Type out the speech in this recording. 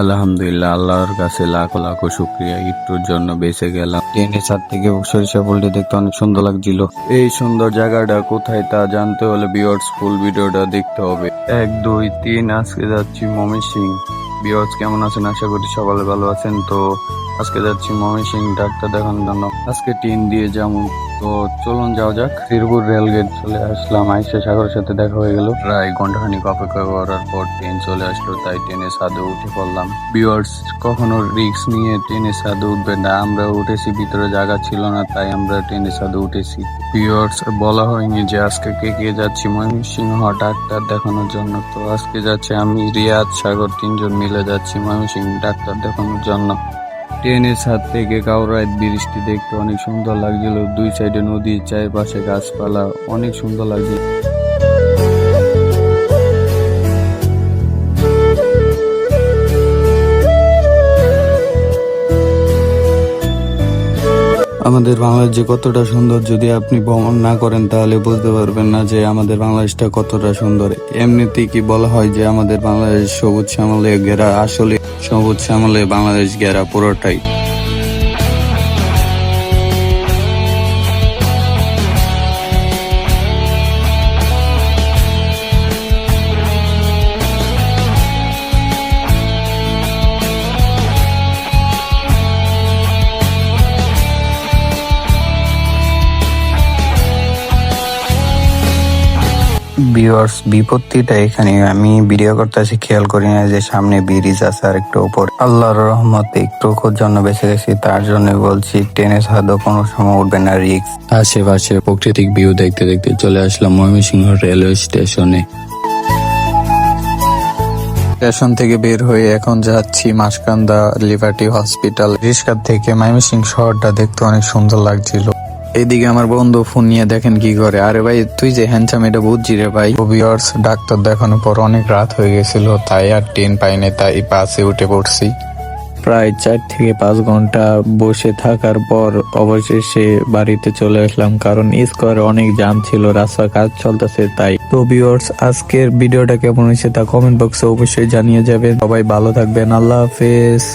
আলহামদুলিল্লাহ, আল্লাহর কাছে লাখো লাখো শুক্রিয়া, একটুর জন্য বেঁচে গেলাম। ট্রেনের ছাদ থেকে সরিষা ফুলটি দেখতে অনেক সুন্দর লাগছিল। এই সুন্দর জায়গাটা কোথায় তা জানতে হলে ভিউয়ার্স ফুল ভিডিওটা দেখতে হবে। 1, 2, 3 আজকে যাচ্ছি ময়মনসিংহ। ভিউয়ার্স কেমন আছেন? আশা করি সকালে ভালো আছেন। তো আজকে যাচ্ছি ময়মনসিংহ ডাক্তার দেখানোর জন্য। আজকে ট্রেন দিয়ে যেমন, তো চলুন যাওয়া যাক। শ্রীপুর রেলগেট চলে আসলাম, আইসা সাগরের সাথে দেখা হয়ে গেল। প্রায় ঘন্টাখানিক অপেক্ষা করার পর ট্রেন চলে আসলো, তাই ট্রেনের ছাদে উঠে পড়লাম। ভিউয়ার্স কখনো রিস্ক নিয়ে ট্রেনের ছাদে উঠবেন না। আমরা উঠেছি, ভিতরে জায়গা ছিল না, তাই আমরা ট্রেনের ছাদে উঠেছি। ভিউয়ার্স বলা হয়নি যে আজকে কে কে যাচ্ছি ময়মনসিংহ ডাক্তার দেখানোর জন্য। তো আজকে যাচ্ছে আমি, রিয়াদ, সাগর, 3 জন মিলে যাচ্ছি ময়মনসিংহ ডাক্তার দেখানোর জন্য। ট্রেনের ছাদ থেকে কাউরাইত বৃষ্টি দেখতে অনেক সুন্দর লাগছিল। 2 সাইডে নদী, চারপাশে গাছপালা, অনেক সুন্দর লাগছে। আমাদের বাংলাদেশ যে কতটা সুন্দর, যদি আপনি ভ্রমণ না করেন তাহলে বুঝতে পারবেন না যে আমাদের বাংলাদেশটা কতটা সুন্দর। এমনিতেই কি বলা হয় যে আমাদের বাংলাদেশ সবুজ শ্যামলে ঘেরা, আসলে সবুজ শ্যামলে বাংলাদেশ ঘেরা পুরোটাই। ভিউয়ার্স বিপত্তিটা এখানে, আমি ভিডিও করতেছি খেয়াল করি না যে সামনে ব্রিজ আছে আর একটু উপর। আল্লাহর রহমতে একটু জন্য বেঁচে গেছি, তার জন্য বলছি ট্রেনের ছাদও কোনো সময় উঠবে না, রিস্ক। আশেপাশে প্রাকৃতিক ভিউ দেখতে দেখতে চলে আসলাম ময়মনসিংহ রেলওয়ে স্টেশনে। স্টেশন থেকে বের হয়ে এখন যাচ্ছি মাসকান্দা লিবার্টি হসপিটাল। রিস্কার থেকে ময়মনসিংহ শহরটা দেখতে অনেক সুন্দর লাগছিল। এদিকে আমার বন্ধু ফোন নিয়ে দেখেন কি করে। আরে ভাই তুই যে হ্যান্ডসাম, এটা বুঝছি রে ভাই। ভিউয়ার্স ডাক্তার দেখানোর পর অনেক রাত হয়ে গেছিল, তাই আর ট্রেন পাইনি, তাই বাসে উঠে পড়ছি। প্রায় 4 থেকে 5 ঘন্টা বসে থাকার পর অবশেষে বাড়িতে চলে আসলাম, কারণ স্কোয়ারে অনেক জ্যাম ছিল, রাস্তার কাজ চলতেছে তাই। তো ভিউয়ার্স আজকের ভিডিওটা কেমন হয়েছে তা কমেন্ট বক্সে অবশ্যই জানিয়ে যাবেন। সবাই ভালো থাকবেন, আল্লাহ হাফেজ।